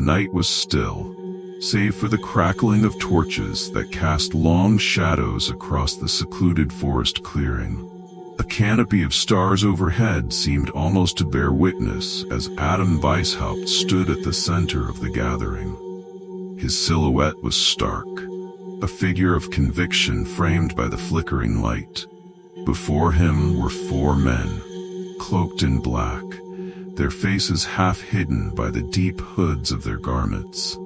night was still, save for the crackling of torches that cast long shadows across the secluded forest clearing. A canopy of stars overhead seemed almost to bear witness as Adam Weishaupt stood at the center of the gathering. His silhouette was stark, a figure of conviction framed by the flickering light. Before him were 4 men, cloaked in black, their faces half hidden by the deep hoods of their garments.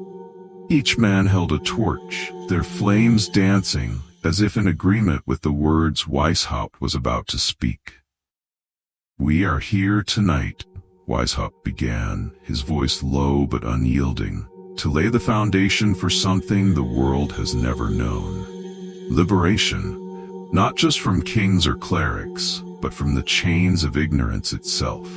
Each man held a torch, their flames dancing as if in agreement with the words Weishaupt was about to speak. "We are here tonight," Weishaupt began, his voice low but unyielding, "to lay the foundation for something the world has never known. Liberation, not just from kings or clerics, but from the chains of ignorance itself."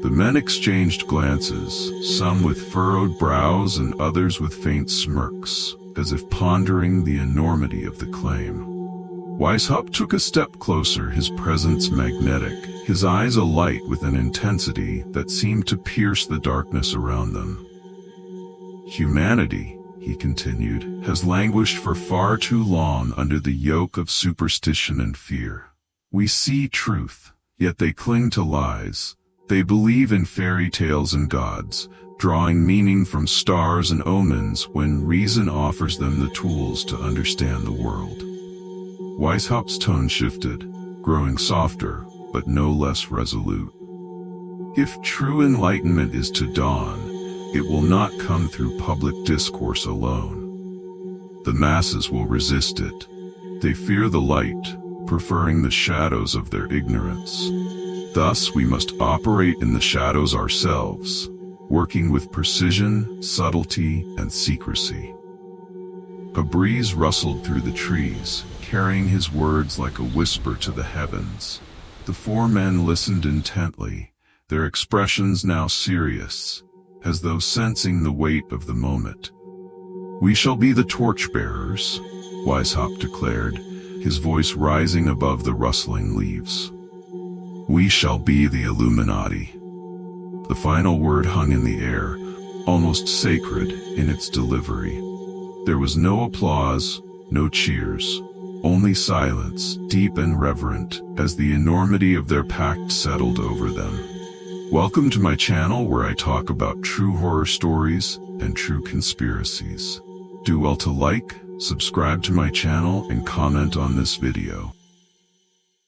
The men exchanged glances, some with furrowed brows and others with faint smirks, as if pondering the enormity of the claim. Weishaupt took a step closer, his presence magnetic, his eyes alight with an intensity that seemed to pierce the darkness around them. "Humanity," he continued, "has languished for far too long under the yoke of superstition and fear. We see truth, yet they cling to lies. They believe in fairy tales and gods, drawing meaning from stars and omens when reason offers them the tools to understand the world." Weishaupt's tone shifted, growing softer, but no less resolute. "If true enlightenment is to dawn, it will not come through public discourse alone. The masses will resist it. They fear the light, preferring the shadows of their ignorance. Thus, we must operate in the shadows ourselves, working with precision, subtlety, and secrecy." A breeze rustled through the trees, carrying his words like a whisper to the heavens. The 4 men listened intently, their expressions now serious, as though sensing the weight of the moment. "We shall be the torchbearers," Weishaupt declared, his voice rising above the rustling leaves. "We shall be the Illuminati." The final word hung in the air, almost sacred in its delivery. There was no applause, no cheers, only silence, deep and reverent, as the enormity of their pact settled over them. Welcome to my channel, where I talk about true horror stories and true conspiracies. Do well to like, subscribe to my channel, and comment on this video.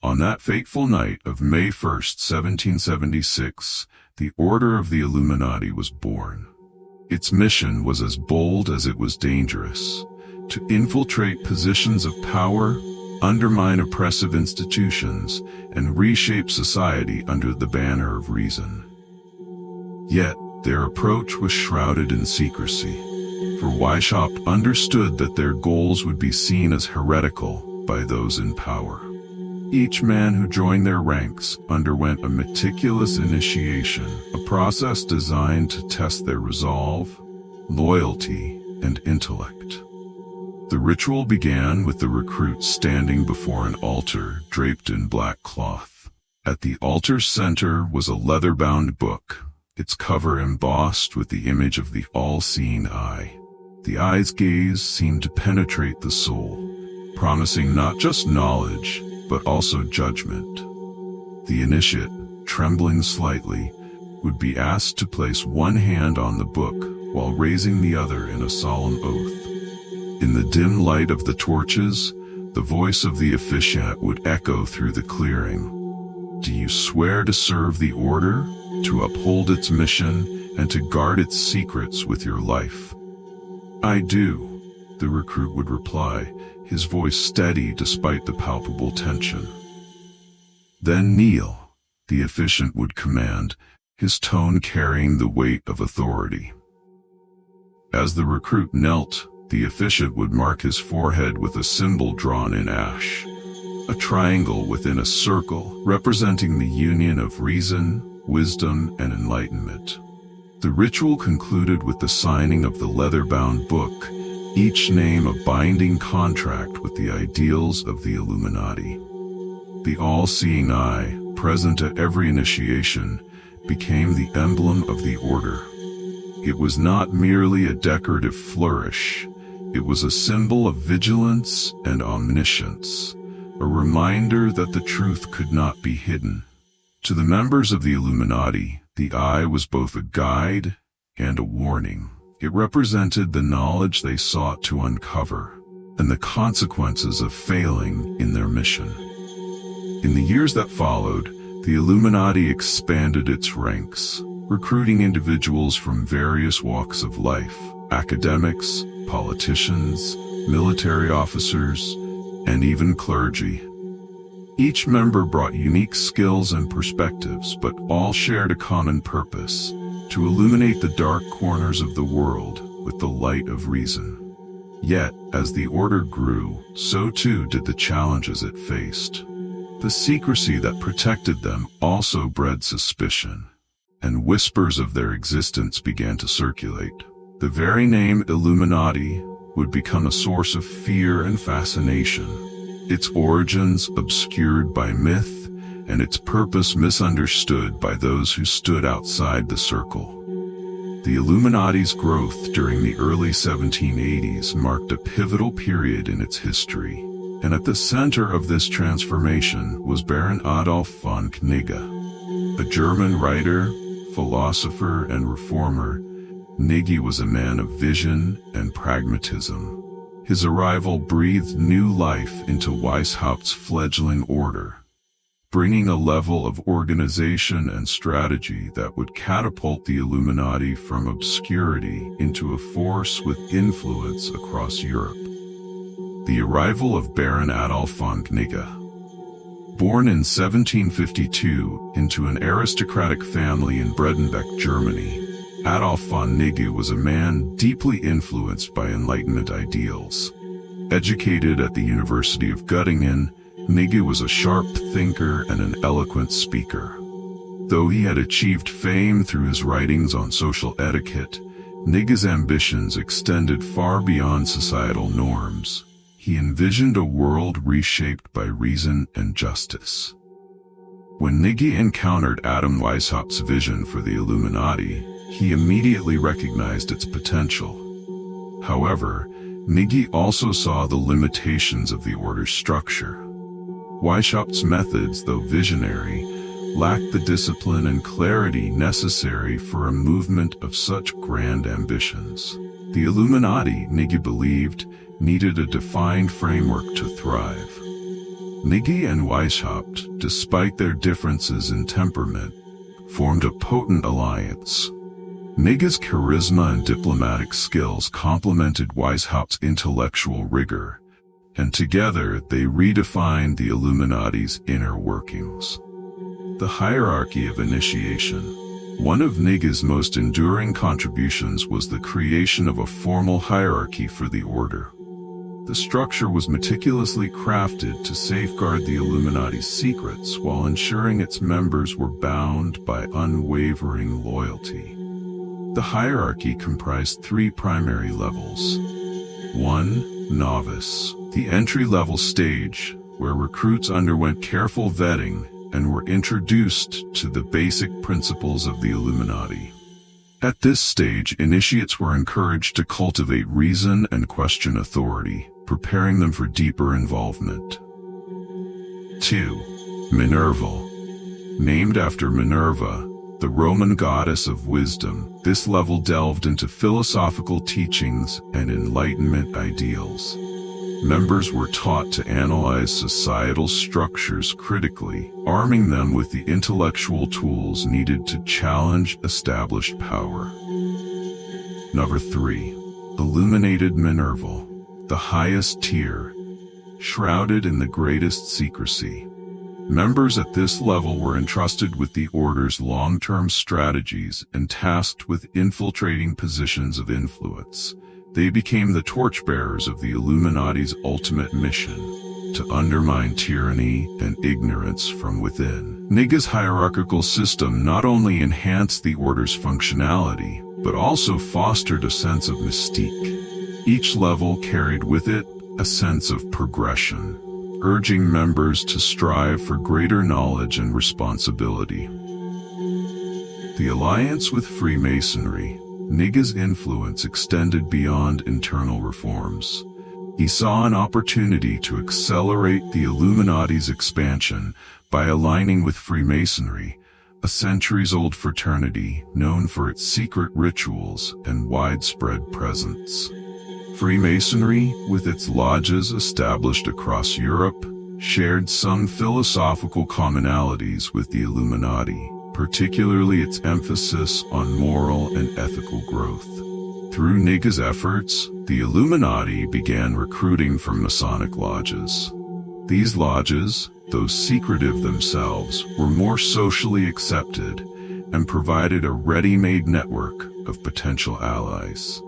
On that fateful night of May 1st, 1776, the Order of the Illuminati was born. Its mission was as bold as it was dangerous: to infiltrate positions of power, undermine oppressive institutions, and reshape society under the banner of reason. Yet, their approach was shrouded in secrecy, for Weishaupt understood that their goals would be seen as heretical by those in power. Each man who joined their ranks underwent a meticulous initiation, a process designed to test their resolve, loyalty, and intellect. The ritual began with the recruits standing before an altar draped in black cloth. At the altar's center was a leather-bound book, its cover embossed with the image of the all-seeing eye. The eye's gaze seemed to penetrate the soul, promising not just knowledge, but also judgment. The initiate, trembling slightly, would be asked to place one hand on the book while raising the other in a solemn oath. In the dim light of the torches, the voice of the officiant would echo through the clearing. "Do you swear to serve the order, to uphold its mission, and to guard its secrets with your life?" "I do," the recruit would reply, his voice steady despite the palpable tension. "Then kneel," the officiant would command, his tone carrying the weight of authority. As the recruit knelt, the officiant would mark his forehead with a symbol drawn in ash, a triangle within a circle representing the union of reason, wisdom, and enlightenment. The ritual concluded with the signing of the leather-bound book, each name a binding contract with the ideals of the Illuminati. The all-seeing eye, present at every initiation, became the emblem of the order. It was not merely a decorative flourish. It was a symbol of vigilance and omniscience, a reminder that the truth could not be hidden. To the members of the Illuminati, the eye was both a guide and a warning. It represented the knowledge they sought to uncover and the consequences of failing in their mission. In the years that followed, the Illuminati expanded its ranks, recruiting individuals from various walks of life: academics, politicians, military officers, and even clergy. Each member brought unique skills and perspectives, but all shared a common purpose: to illuminate the dark corners of the world with the light of reason. Yet, as the order grew, so too did the challenges it faced. The secrecy that protected them also bred suspicion, and whispers of their existence began to circulate. The very name Illuminati would become a source of fear and fascination, its origins obscured by myth and its purpose misunderstood by those who stood outside the circle. The Illuminati's growth during the early 1780s marked a pivotal period in its history, and at the center of this transformation was Baron Adolf von Knigge. A German writer, philosopher, and reformer, Knigge was a man of vision and pragmatism. His arrival breathed new life into Weishaupt's fledgling order, bringing a level of organization and strategy that would catapult the Illuminati from obscurity into a force with influence across Europe. The arrival of Baron Adolf von Knigge. Born in 1752 into an aristocratic family in Bredenbeck, Germany, Adolf von Knigge was a man deeply influenced by Enlightenment ideals. Educated at the University of Göttingen, Knigge was a sharp thinker and an eloquent speaker. Though he had achieved fame through his writings on social etiquette, Knigge's ambitions extended far beyond societal norms. He envisioned a world reshaped by reason and justice. When Knigge encountered Adam Weishaupt's vision for the Illuminati, he immediately recognized its potential. However, Knigge also saw the limitations of the order's structure. Weishaupt's methods, though visionary, lacked the discipline and clarity necessary for a movement of such grand ambitions. The Illuminati, Knigge believed, needed a defined framework to thrive. Knigge and Weishaupt, despite their differences in temperament, formed a potent alliance. Knigge's charisma and diplomatic skills complemented Weishaupt's intellectual rigor, and together they redefined the Illuminati's inner workings. The hierarchy of initiation. One of Knigge's most enduring contributions was the creation of a formal hierarchy for the order. The structure was meticulously crafted to safeguard the Illuminati's secrets while ensuring its members were bound by unwavering loyalty. The hierarchy comprised three primary levels. 1. Novice, the entry-level stage, where recruits underwent careful vetting and were introduced to the basic principles of the Illuminati. At this stage, initiates were encouraged to cultivate reason and question authority, preparing them for deeper involvement. 2. Minerval. Named after Minerva, the Roman goddess of wisdom, this level delved into philosophical teachings and Enlightenment ideals. Members were taught to analyze societal structures critically, arming them with the intellectual tools needed to challenge established power. Number 3. Illuminated Minerval, the highest tier, shrouded in the greatest secrecy. Members at this level were entrusted with the Order's long-term strategies and tasked with infiltrating positions of influence. They became the torchbearers of the Illuminati's ultimate mission, to undermine tyranny and ignorance from within. Knigge's hierarchical system not only enhanced the Order's functionality, but also fostered a sense of mystique. Each level carried with it a sense of progression, urging members to strive for greater knowledge and responsibility. The alliance with Freemasonry. Niga's influence extended beyond internal reforms. He saw an opportunity to accelerate the Illuminati's expansion by aligning with Freemasonry, a centuries-old fraternity known for its secret rituals and widespread presence. Freemasonry, with its lodges established across Europe, shared some philosophical commonalities with the Illuminati, particularly its emphasis on moral and ethical growth. Through Niga's efforts, the Illuminati began recruiting from Masonic lodges. These lodges, though secretive themselves, were more socially accepted and provided a ready-made network of potential allies.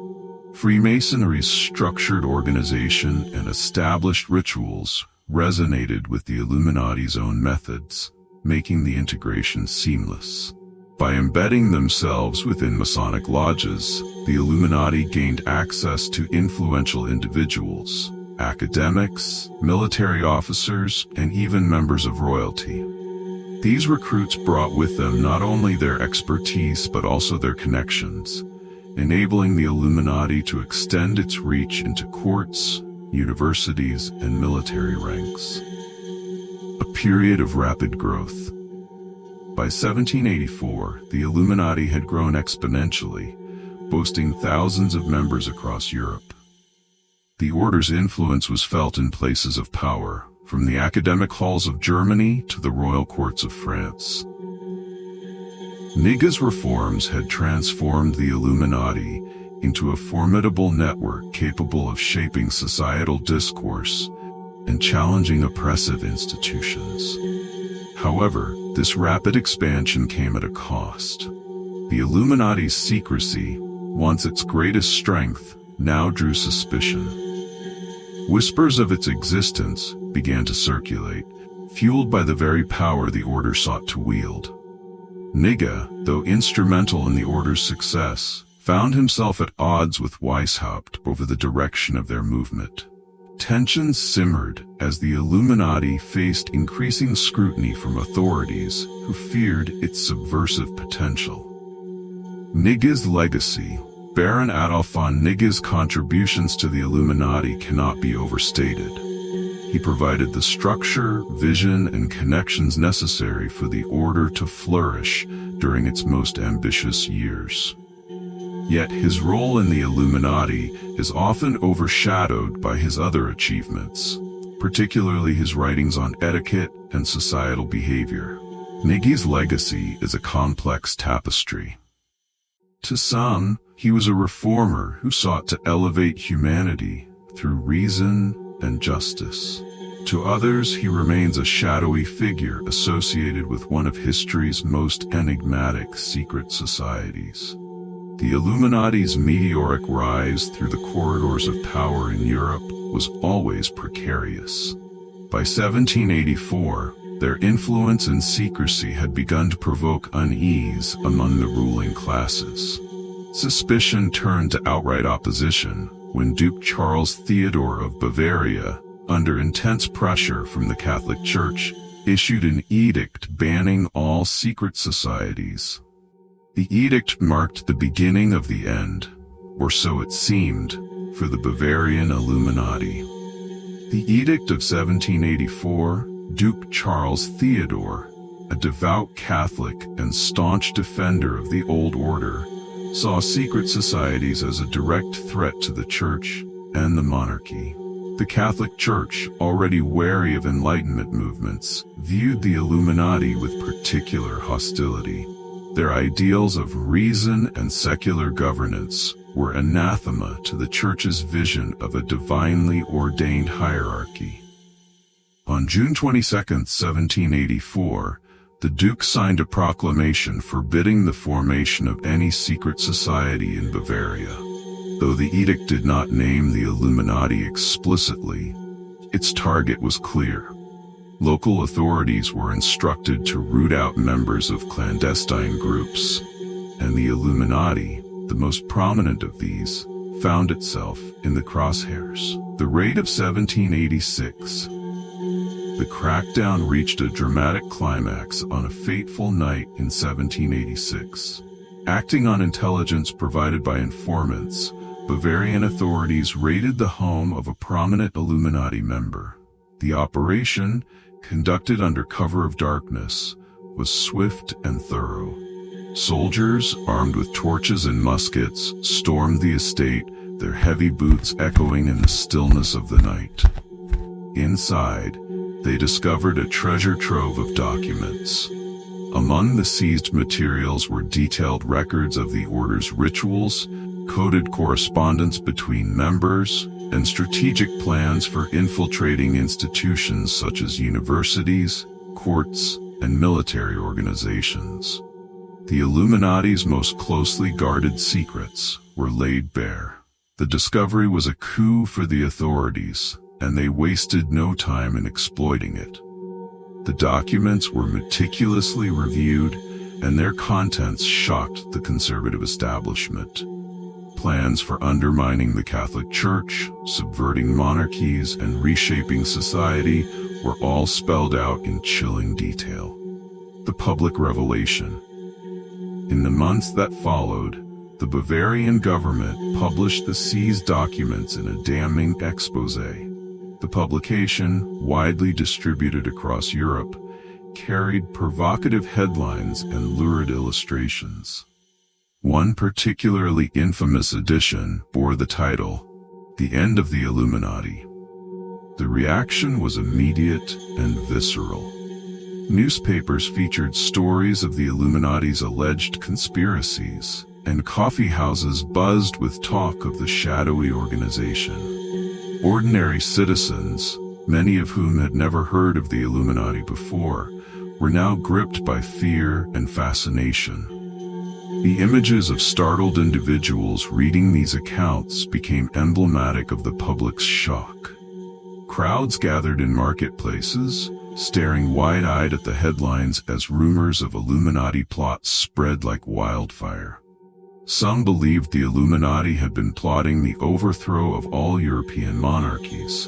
Freemasonry's structured organization and established rituals resonated with the Illuminati's own methods, making the integration seamless. By embedding themselves within Masonic lodges, the Illuminati gained access to influential individuals, academics, military officers, and even members of royalty. These recruits brought with them not only their expertise but also their connections, enabling the Illuminati to extend its reach into courts, universities, and military ranks. A period of rapid growth. By 1784, the Illuminati had grown exponentially, boasting thousands of members across Europe. The order's influence was felt in places of power, from the academic halls of Germany to the royal courts of France. Niga's reforms had transformed the Illuminati into a formidable network capable of shaping societal discourse and challenging oppressive institutions. However, this rapid expansion came at a cost. The Illuminati's secrecy, once its greatest strength, now drew suspicion. Whispers of its existence began to circulate, fueled by the very power the order sought to wield. Niga, though instrumental in the order's success, found himself at odds with Weishaupt over the direction of their movement. Tensions simmered as the Illuminati faced increasing scrutiny from authorities who feared its subversive potential. Niga's legacy. Baron Adolf von Niga's contributions to the Illuminati cannot be overstated. He provided the structure, vision, and connections necessary for the order to flourish during its most ambitious years. Yet his role in the Illuminati is often overshadowed by his other achievements, particularly his writings on etiquette and societal behavior. Niga's legacy is a complex tapestry. To some, he was a reformer who sought to elevate humanity through reason and justice. To others, he remains a shadowy figure associated with one of history's most enigmatic secret societies. The Illuminati's meteoric rise through the corridors of power in Europe was always precarious. By 1784, their influence and secrecy had begun to provoke unease among the ruling classes. Suspicion turned to outright opposition when Duke Charles Theodore of Bavaria, under intense pressure from the Catholic Church, issued an edict banning all secret societies. The edict marked the beginning of the end, or so it seemed, for the Bavarian Illuminati. The Edict of 1784, Duke Charles Theodore, a devout Catholic and staunch defender of the old order, saw secret societies as a direct threat to the Church and the monarchy. The Catholic Church, already wary of Enlightenment movements, viewed the Illuminati with particular hostility. Their ideals of reason and secular governance were anathema to the Church's vision of a divinely ordained hierarchy. On June 22, 1784, the Duke signed a proclamation forbidding the formation of any secret society in Bavaria. Though the edict did not name the Illuminati explicitly, its target was clear. Local authorities were instructed to root out members of clandestine groups, and the Illuminati, the most prominent of these, found itself in the crosshairs. The raid of 1786. The crackdown reached a dramatic climax on a fateful night in 1786. Acting on intelligence provided by informants, Bavarian authorities raided the home of a prominent Illuminati member. The operation, conducted under cover of darkness, was swift and thorough. Soldiers, armed with torches and muskets, stormed the estate, their heavy boots echoing in the stillness of the night. Inside, they discovered a treasure trove of documents. Among the seized materials were detailed records of the order's rituals, coded correspondence between members, and strategic plans for infiltrating institutions such as universities, courts, and military organizations. The Illuminati's most closely guarded secrets were laid bare. The discovery was a coup for the authorities, and they wasted no time in exploiting it. The documents were meticulously reviewed, and their contents shocked the conservative establishment. Plans for undermining the Catholic Church, subverting monarchies, and reshaping society were all spelled out in chilling detail. The public revelation. In the months that followed, the Bavarian government published the seized documents in a damning exposé. The publication, widely distributed across Europe, carried provocative headlines and lurid illustrations. One particularly infamous edition bore the title, "The End of the Illuminati." The reaction was immediate and visceral. Newspapers featured stories of the Illuminati's alleged conspiracies, and coffee houses buzzed with talk of the shadowy organization. Ordinary citizens, many of whom had never heard of the Illuminati before, were now gripped by fear and fascination. The images of startled individuals reading these accounts became emblematic of the public's shock. Crowds gathered in marketplaces, staring wide-eyed at the headlines as rumors of Illuminati plots spread like wildfire. Some believed the Illuminati had been plotting the overthrow of all European monarchies.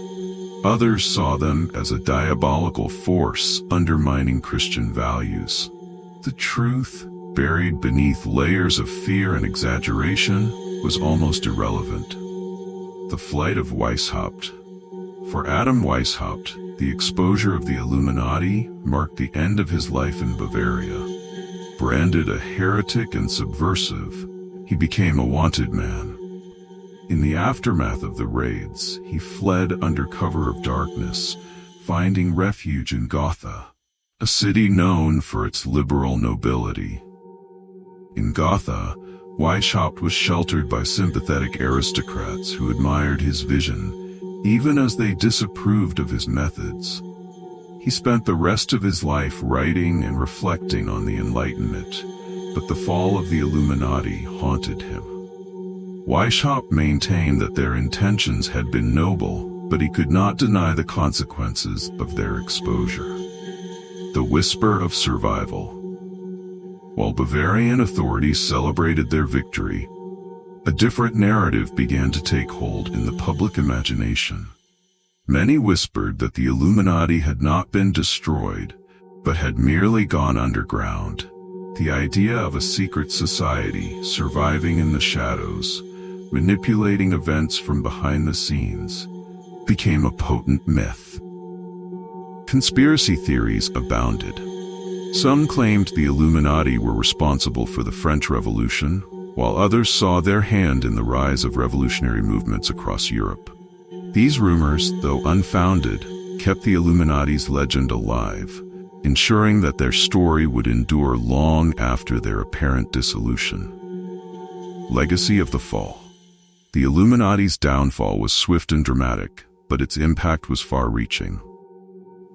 Others saw them as a diabolical force undermining Christian values. The truth, buried beneath layers of fear and exaggeration, was almost irrelevant. The flight of Weishaupt. For Adam Weishaupt, the exposure of the Illuminati marked the end of his life in Bavaria. Branded a heretic and subversive, he became a wanted man. In the aftermath of the raids, he fled under cover of darkness, finding refuge in Gotha, a city known for its liberal nobility. In Gotha, Weishaupt was sheltered by sympathetic aristocrats who admired his vision, even as they disapproved of his methods. He spent the rest of his life writing and reflecting on the Enlightenment, but the fall of the Illuminati haunted him. Weishaupt maintained that their intentions had been noble, but he could not deny the consequences of their exposure. The whisper of survival. While Bavarian authorities celebrated their victory, a different narrative began to take hold in the public imagination. Many whispered that the Illuminati had not been destroyed, but had merely gone underground. The idea of a secret society surviving in the shadows, manipulating events from behind the scenes, became a potent myth. Conspiracy theories abounded. Some claimed the Illuminati were responsible for the French Revolution, while others saw their hand in the rise of revolutionary movements across Europe. These rumors, though unfounded, kept the Illuminati's legend alive, ensuring that their story would endure long after their apparent dissolution. Legacy of the fall. The Illuminati's downfall was swift and dramatic, but its impact was far-reaching.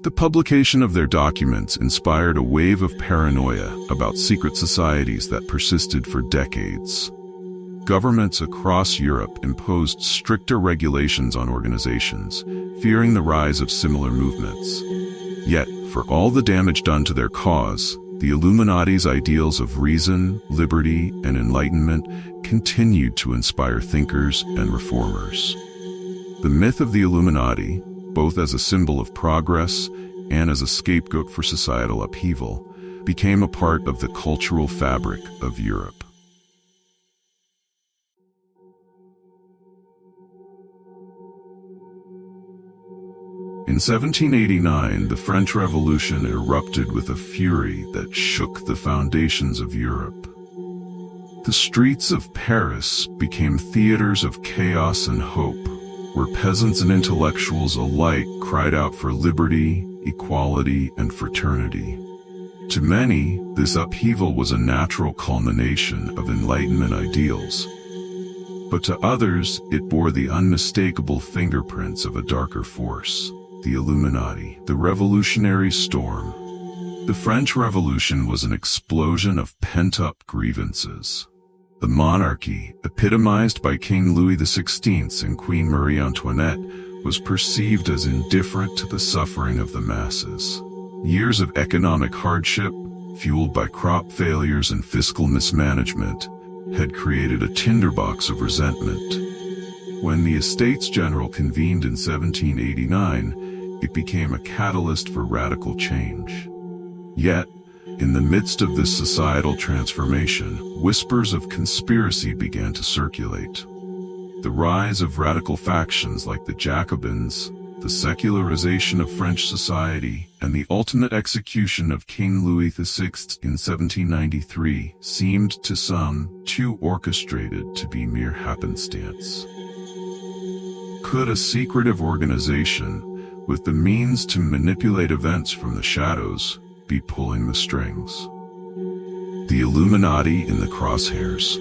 The publication of their documents inspired a wave of paranoia about secret societies that persisted for decades. Governments across Europe imposed stricter regulations on organizations, fearing the rise of similar movements. Yet, for all the damage done to their cause, the Illuminati's ideals of reason, liberty, and enlightenment continued to inspire thinkers and reformers. The myth of the Illuminati, both as a symbol of progress and as a scapegoat for societal upheaval, became a part of the cultural fabric of Europe. In 1789, the French Revolution erupted with a fury that shook the foundations of Europe. The streets of Paris became theaters of chaos and hope, where peasants and intellectuals alike cried out for liberty, equality, and fraternity. To many, this upheaval was a natural culmination of Enlightenment ideals. But to others, it bore the unmistakable fingerprints of a darker force, the Illuminati, the revolutionary storm. The French Revolution was an explosion of pent-up grievances. The monarchy, epitomized by King Louis XVI and Queen Marie Antoinette, was perceived as indifferent to the suffering of the masses. Years of economic hardship, fueled by crop failures and fiscal mismanagement, had created a tinderbox of resentment. When the Estates General convened in 1789, it became a catalyst for radical change. Yet, in the midst of this societal transformation, whispers of conspiracy began to circulate. The rise of radical factions like the Jacobins, the secularization of French society, and the ultimate execution of King Louis XVI in 1793 seemed to some too orchestrated to be mere happenstance. Could a secretive organization, with the means to manipulate events from the shadows, be pulling the strings? The Illuminati in the crosshairs.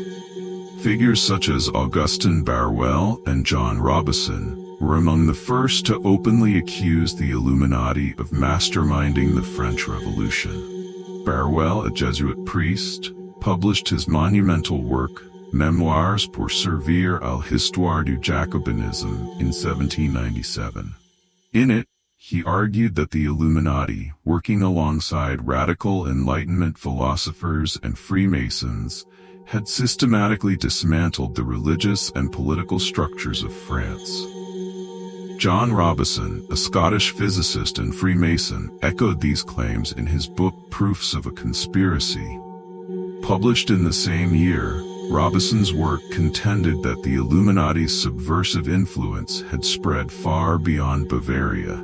Figures such as Augustin Barruel and John Robison were among the first to openly accuse the Illuminati of masterminding the French Revolution. Barruel, a Jesuit priest, published his monumental work, Memoires pour servir à l'histoire du Jacobinisme, in 1797. In it, he argued that the Illuminati, working alongside radical Enlightenment philosophers and Freemasons, had systematically dismantled the religious and political structures of France. John Robison, a Scottish physicist and Freemason, echoed these claims in his book Proofs of a Conspiracy. Published in the same year, Robison's work contended that the Illuminati's subversive influence had spread far beyond Bavaria,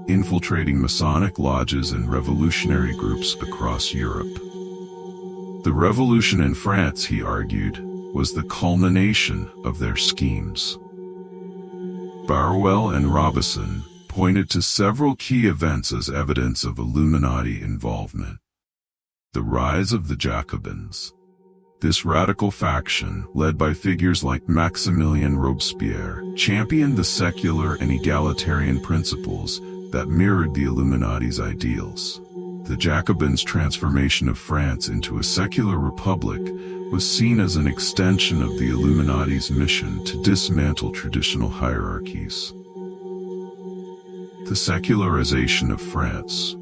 infiltrating Masonic lodges and revolutionary groups across Europe. The revolution in France, he argued, was the culmination of their schemes. Barruel and Robison pointed to several key events as evidence of Illuminati involvement. The rise of the Jacobins. This radical faction, led by figures like Maximilien Robespierre, championed the secular and egalitarian principles that mirrored the Illuminati's ideals. The Jacobins' transformation of France into a secular republic was seen as an extension of the Illuminati's mission to dismantle traditional hierarchies. The secularization of France.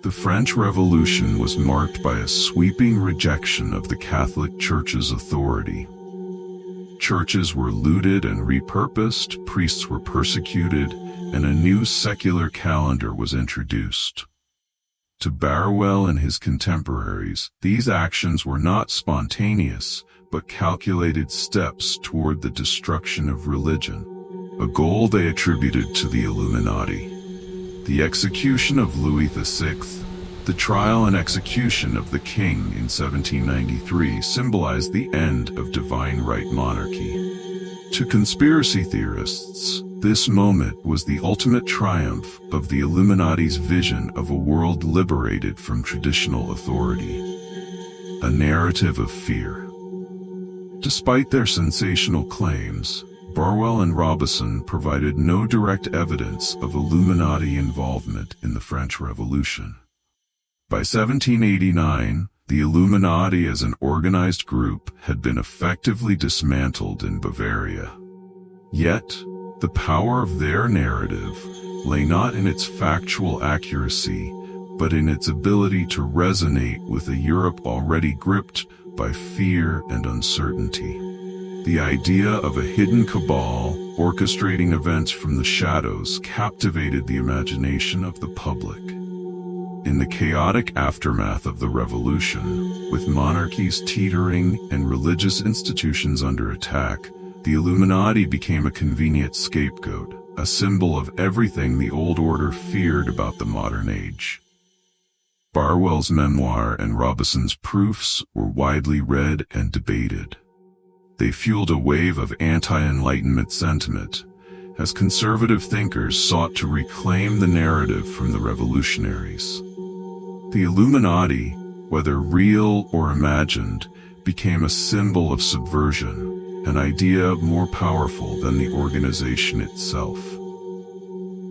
The French Revolution was marked by a sweeping rejection of the Catholic Church's authority. Churches were looted and repurposed, priests were persecuted, and a new secular calendar was introduced. To Barruel and his contemporaries, these actions were not spontaneous, but calculated steps toward the destruction of religion, a goal they attributed to the Illuminati. The execution of Louis VI, the trial and execution of the king in 1793 symbolized the end of divine right monarchy. To conspiracy theorists, this moment was the ultimate triumph of the Illuminati's vision of a world liberated from traditional authority. A narrative of fear. Despite their sensational claims, Barruel and Robison provided no direct evidence of Illuminati involvement in the French Revolution. By 1789, the Illuminati as an organized group had been effectively dismantled in Bavaria. Yet, the power of their narrative lay not in its factual accuracy, but in its ability to resonate with a Europe already gripped by fear and uncertainty. The idea of a hidden cabal orchestrating events from the shadows captivated the imagination of the public. In the chaotic aftermath of the revolution, with monarchies teetering and religious institutions under attack, the Illuminati became a convenient scapegoat, a symbol of everything the old order feared about the modern age. Barwell's memoir and Robeson's proofs were widely read and debated. They fueled a wave of anti-Enlightenment sentiment, as conservative thinkers sought to reclaim the narrative from the revolutionaries. The Illuminati, whether real or imagined, became a symbol of subversion, an idea more powerful than the organization itself.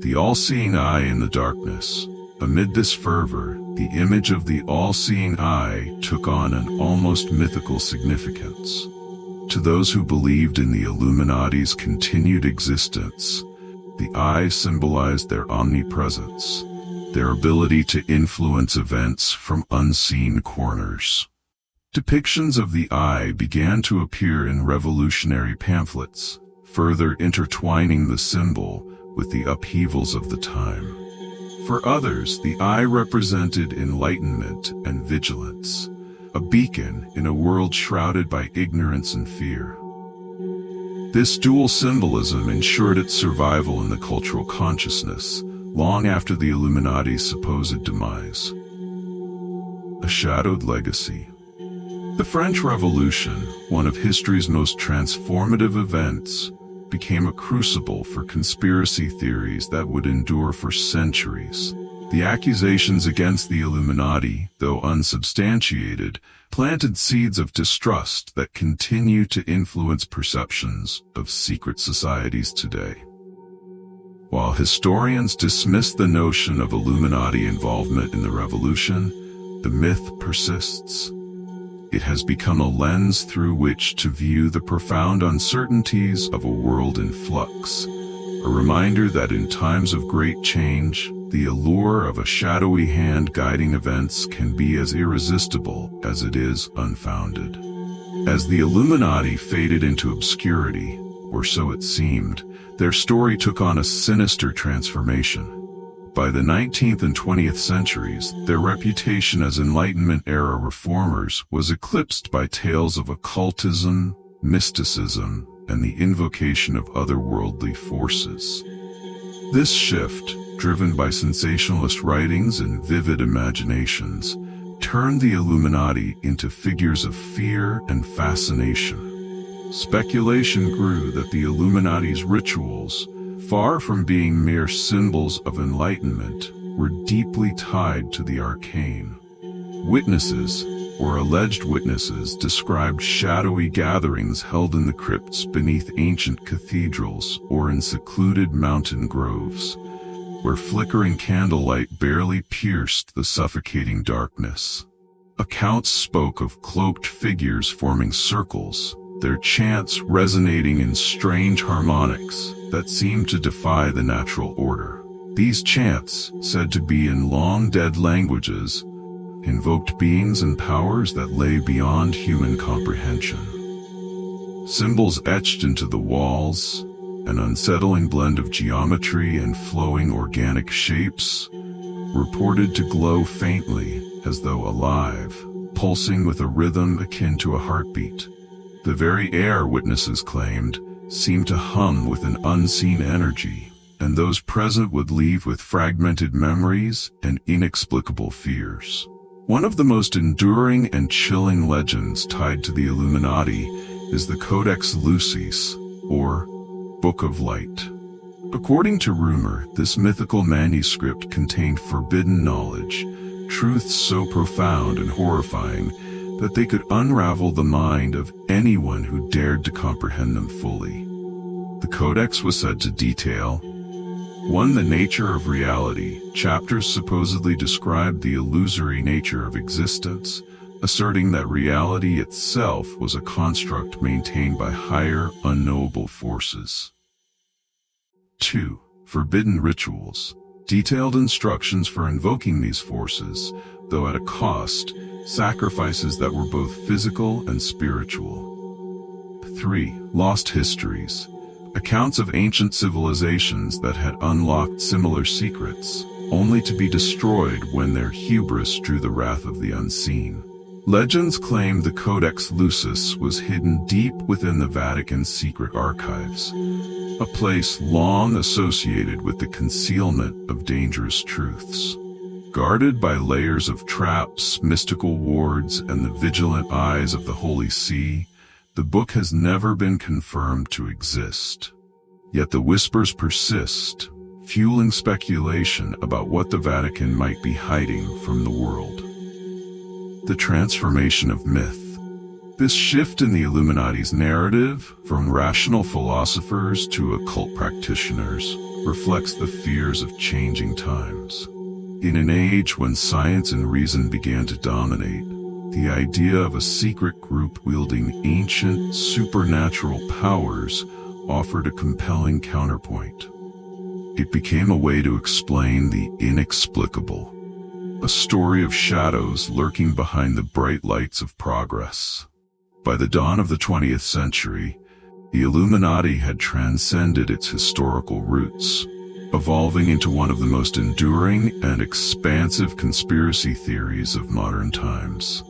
The all-seeing eye in the darkness. Amid this fervor, the image of the all-seeing eye took on an almost mythical significance. To those who believed in the Illuminati's continued existence, the eye symbolized their omnipresence, their ability to influence events from unseen corners. Depictions of the eye began to appear in revolutionary pamphlets, further intertwining the symbol with the upheavals of the time. For others, the eye represented enlightenment and vigilance, a beacon in a world shrouded by ignorance and fear. This dual symbolism ensured its survival in the cultural consciousness long after the Illuminati's supposed demise. A shadowed legacy. The French Revolution, one of history's most transformative events, became a crucible for conspiracy theories that would endure for centuries. The accusations against the Illuminati, though unsubstantiated, planted seeds of distrust that continue to influence perceptions of secret societies today. While historians dismiss the notion of Illuminati involvement in the revolution, the myth persists. It has become a lens through which to view the profound uncertainties of a world in flux, a reminder that in times of great change, the allure of a shadowy hand guiding events can be as irresistible as it is unfounded. As the Illuminati faded into obscurity, or so it seemed, their story took on a sinister transformation. By the 19th and 20th centuries, their reputation as Enlightenment-era reformers was eclipsed by tales of occultism, mysticism, and the invocation of otherworldly forces. This shift, driven by sensationalist writings and vivid imaginations, turned the Illuminati into figures of fear and fascination. Speculation grew that the Illuminati's rituals, far from being mere symbols of enlightenment, were deeply tied to the arcane. Witnesses, or alleged witnesses, described shadowy gatherings held in the crypts beneath ancient cathedrals or in secluded mountain groves, where flickering candlelight barely pierced the suffocating darkness. Accounts spoke of cloaked figures forming circles, their chants resonating in strange harmonics that seemed to defy the natural order. These chants, said to be in long-dead languages, invoked beings and powers that lay beyond human comprehension. Symbols etched into the walls, an unsettling blend of geometry and flowing organic shapes, reported to glow faintly as though alive, pulsing with a rhythm akin to a heartbeat. The very air, witnesses claimed, seemed to hum with an unseen energy, and those present would leave with fragmented memories and inexplicable fears. One of the most enduring and chilling legends tied to the Illuminati is the Codex Lucis, or Book of Light. According to rumor, this mythical manuscript contained forbidden knowledge, truths so profound and horrifying that they could unravel the mind of anyone who dared to comprehend them fully. The Codex was said to detail 1. The nature of reality. Chapters supposedly described the illusory nature of existence, asserting that reality itself was a construct maintained by higher, unknowable forces. 2. Forbidden rituals. Detailed instructions for invoking these forces, though at a cost, sacrifices that were both physical and spiritual. 3. Lost histories. Accounts of ancient civilizations that had unlocked similar secrets, only to be destroyed when their hubris drew the wrath of the unseen. Legends claim the Codex Lucis was hidden deep within the Vatican's secret archives, a place long associated with the concealment of dangerous truths. Guarded by layers of traps, mystical wards, and the vigilant eyes of the Holy See, the book has never been confirmed to exist. Yet the whispers persist, fueling speculation about what the Vatican might be hiding from the world. The transformation of myth. This shift in the Illuminati's narrative, from rational philosophers to occult practitioners, reflects the fears of changing times. In an age when science and reason began to dominate, the idea of a secret group wielding ancient, supernatural powers offered a compelling counterpoint. It became a way to explain the inexplicable, a story of shadows lurking behind the bright lights of progress. By the dawn of the 20th century, the Illuminati had transcended its historical roots, evolving into one of the most enduring and expansive conspiracy theories of modern times.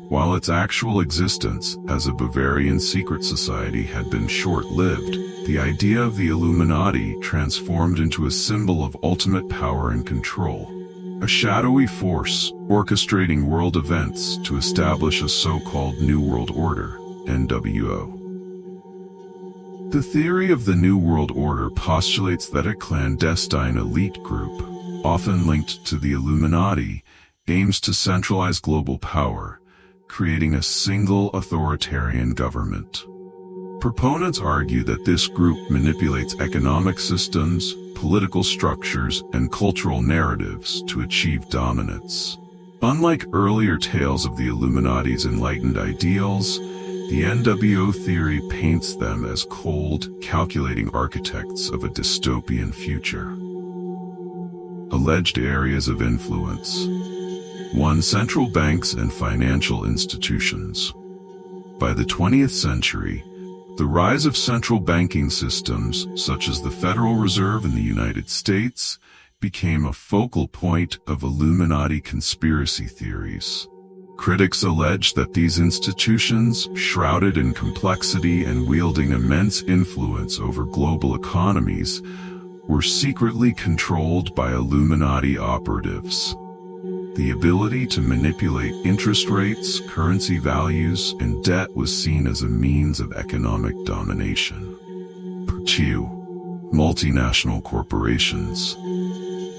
While its actual existence as a Bavarian secret society had been short-lived, the idea of the Illuminati transformed into a symbol of ultimate power and control, a shadowy force orchestrating world events to establish a so-called New World Order, NWO. The theory of the New World Order postulates that a clandestine elite group, often linked to the Illuminati, aims to centralize global power, creating a single authoritarian government. Proponents argue that this group manipulates economic systems, political structures, and cultural narratives to achieve dominance. Unlike earlier tales of the Illuminati's enlightened ideals, the NWO theory paints them as cold, calculating architects of a dystopian future. Alleged areas of influence. 1. Central banks and financial institutions. By the 20th century, the rise of central banking systems, such as the Federal Reserve in the United States, became a focal point of Illuminati conspiracy theories. Critics allege that these institutions, shrouded in complexity and wielding immense influence over global economies, were secretly controlled by Illuminati operatives. The ability to manipulate interest rates, currency values, and debt was seen as a means of economic domination. 2. Multinational corporations.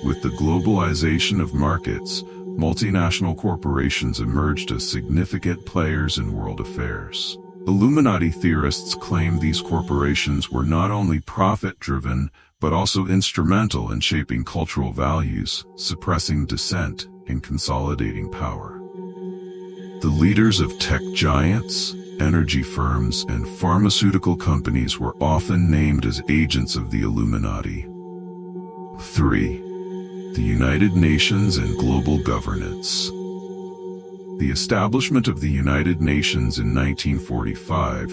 With the globalization of markets, multinational corporations emerged as significant players in world affairs. Illuminati theorists claim these corporations were not only profit-driven, but also instrumental in shaping cultural values, suppressing dissent, and consolidating power. The leaders of tech giants, energy firms, and pharmaceutical companies were often named as agents of the Illuminati. 3. The United Nations and global governance. The establishment of the United Nations in 1945,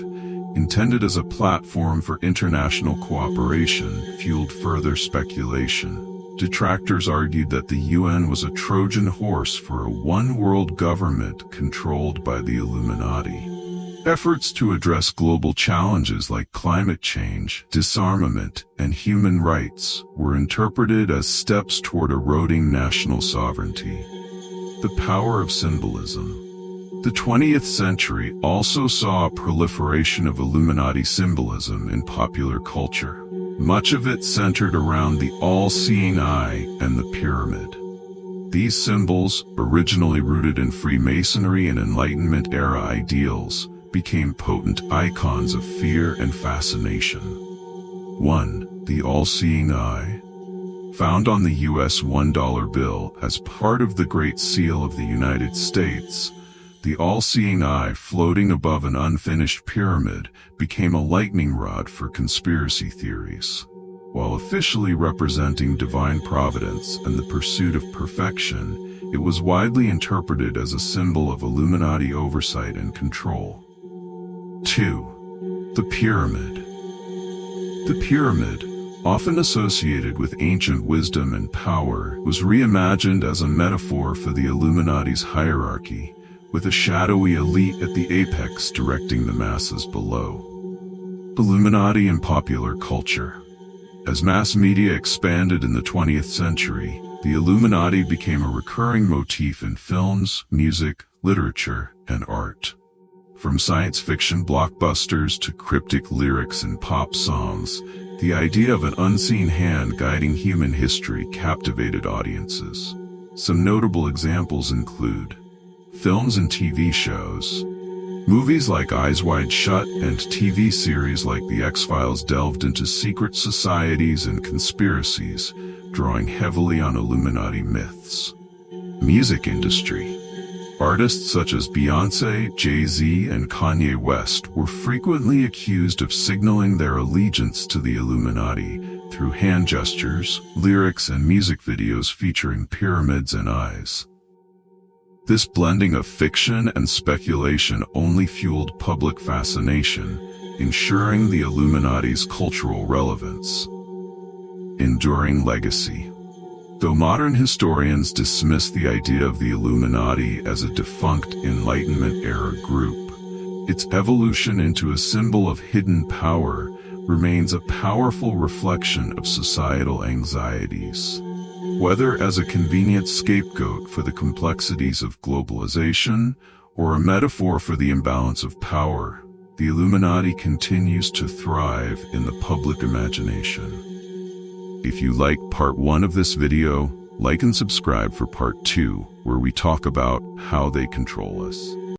intended as a platform for international cooperation, fueled further speculation. Detractors argued that the UN was a Trojan horse for a one-world government controlled by the Illuminati. Efforts to address global challenges like climate change, disarmament, and human rights were interpreted as steps toward eroding national sovereignty. The power of symbolism. The 20th century also saw a proliferation of Illuminati symbolism in popular culture. Much of it centered around the all-seeing eye and the pyramid. These symbols, originally rooted in Freemasonry and Enlightenment-era ideals, became potent icons of fear and fascination. 1. The all-seeing eye. Found on the U.S. $1 bill as part of the Great Seal of the United States, the all-seeing eye floating above an unfinished pyramid became a lightning rod for conspiracy theories. While officially representing divine providence and the pursuit of perfection, it was widely interpreted as a symbol of Illuminati oversight and control. 2. The pyramid. The pyramid, often associated with ancient wisdom and power, was reimagined as a metaphor for the Illuminati's hierarchy, with a shadowy elite at the apex directing the masses below. Illuminati in popular culture. As mass media expanded in the 20th century, the Illuminati became a recurring motif in films, music, literature, and art. From science fiction blockbusters to cryptic lyrics in pop songs, the idea of an unseen hand guiding human history captivated audiences. Some notable examples include films and TV shows. Movies like Eyes Wide Shut and TV series like The X-Files delved into secret societies and conspiracies, drawing heavily on Illuminati myths. Music industry. Artists such as Beyoncé, Jay-Z, and Kanye West were frequently accused of signaling their allegiance to the Illuminati through hand gestures, lyrics, and music videos featuring pyramids and eyes. This blending of fiction and speculation only fueled public fascination, ensuring the Illuminati's cultural relevance. Enduring legacy. Though modern historians dismiss the idea of the Illuminati as a defunct Enlightenment-era group, its evolution into a symbol of hidden power remains a powerful reflection of societal anxieties. Whether as a convenient scapegoat for the complexities of globalization or a metaphor for the imbalance of power, the Illuminati continues to thrive in the public imagination. If you like part 1 of this video, like and subscribe for part 2, where we talk about how they control us.